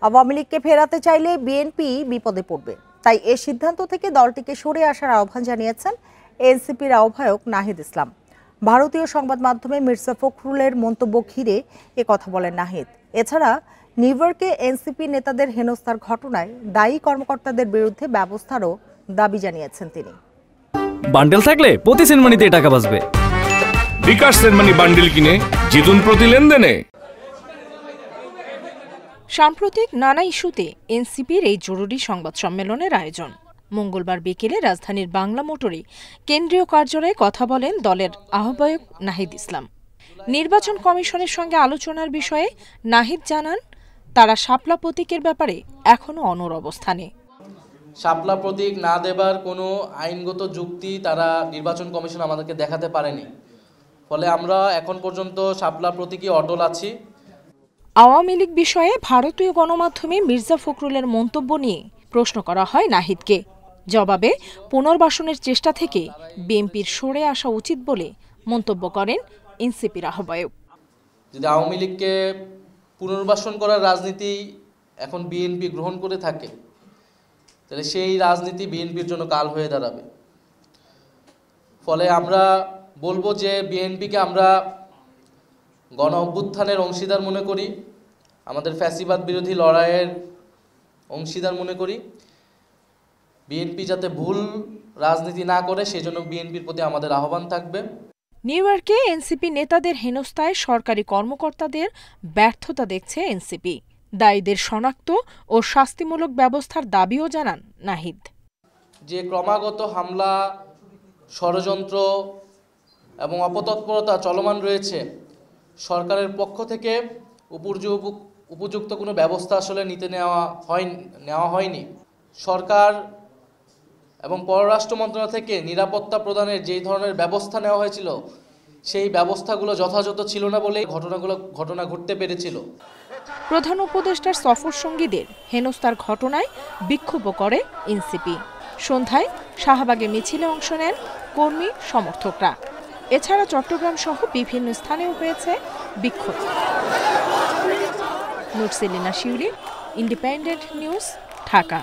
আওয়ামী লীগকে ফেরাতে চাইলে বিএনপি বিপদে পড়বে, তাই এ সিদ্ধান্ত থেকে দলটিকে সরে আসার আহ্বান জানিয়েছেন এনসিপির আহ্বায়ক নাহিদ ইসলাম। ভারতীয় সংবাদ মাধ্যমে মির্জা ফখরুলের মন্তব্য ঘিরে এ কথা বলেন নাহিদ। এছাড়া নিউ ইয়র্কে এনসিপি নেতাদের হেনস্থার ঘটনায় দায়ী কর্মকর্তাদের বিরুদ্ধে ব্যবস্থারও দাবি জানিয়েছেন তিনি। বান্ডেল থাকলে প্রতি সেনমানিতে টাকা বাঁচবে। বিকাশ সেনমানি বান্ডেল কিনে জিতুন প্রতি লেনদেনে। সাম্প্রতিক নানা ইস্যুতে এনসিপির এই জরুরি সংবাদ সম্মেলনের আয়োজন। মঙ্গলবার বিকেলে রাজধানীর বাংলা মোটরে কেন্দ্রীয় কার্যালয়ে কথা বলেন দলের আহ্বায়ক নাহিদ ইসলাম। নির্বাচন কমিশনের সঙ্গে আলোচনার বিষয়ে নাহিদ জানান, তারা শাপলা প্রতীকের ব্যাপারে এখনো অনড় অবস্থানে। শাপলা প্রতীক না দেবার কোনো আইনগত যুক্তি তারা নির্বাচন কমিশন আমাদেরকে দেখাতে পারেনি, ফলে আমরা এখন পর্যন্ত শাপলা প্রতীকই অটল আছি। আওয়ামী লীগ বিষয়ে ভারতীয় গণমাধ্যমে মির্জা ফখরুলের মন্তব্য নিয়ে প্রশ্ন করা হয় নাহিদকে। জবাবে পুনর্বাসনের চেষ্টা থেকে বিএনপির সরে আসা উচিত বলে মন্তব্য করেন এনসিপির আহ্বায়ক। যদি আওয়ামী লীগকে পুনর্বাসন করার রাজনীতি এখন বিএনপি গ্রহণ করে থাকে, তাহলে সেই রাজনীতি বিএনপির জন্য কাল হয়ে দাঁড়াবে। ফলে আমরা বলবো যে বিএনপিকে আমরা গণ অভ্যুত্থানের অংশীদার মনে করি, আমাদের ফ্যাসিবাদ বিরোধী লড়াইয়ের অংশীদার মনে করি। বিএনপি যাতে ভুল রাজনীতি না করে সেজন্য বিএনপির প্রতি আমাদের আহ্বান থাকবে। নিউ ইয়র্কে এনসিপি নেতাদের হেনস্থায় সরকারি কর্মকর্তাদের ব্যর্থতা দেখছে এনসিপি। দায়ীদের শনাক্ত ও শাস্তিমূলক ব্যবস্থার দাবিও জানান নাহিদ। যে ক্রমাগত হামলা, ষড়যন্ত্র এবং অপতৎপরতা চলমান রয়েছে, সরকারের পক্ষ থেকে উপযুক্ত কোনো ব্যবস্থা আসলে নেওয়া হয়নি। সরকার এবং পররাষ্ট্র মন্ত্রণালয় থেকে নিরাপত্তা প্রদানের যেই ধরনের ব্যবস্থা নেওয়া হয়েছিল, সেই ব্যবস্থাগুলো যথাযথ ছিল না বলেই ঘটনা ঘটতে পেরেছিল। প্রধান উপদেষ্টার সফর সঙ্গীদের হেনস্থার ঘটনায় বিক্ষোভ করে এনসিপি। সন্ধ্যায় শাহবাগে মিছিলে অংশ নেন কর্মী সমর্থকরা। এছাড়া চট্টগ্রাম সহ বিভিন্ন স্থানেও হয়েছে বিক্ষোভ। নুরসেলিনা শিউলি, ইন্ডিপেন্ডেন্ট নিউজ, ঢাকা।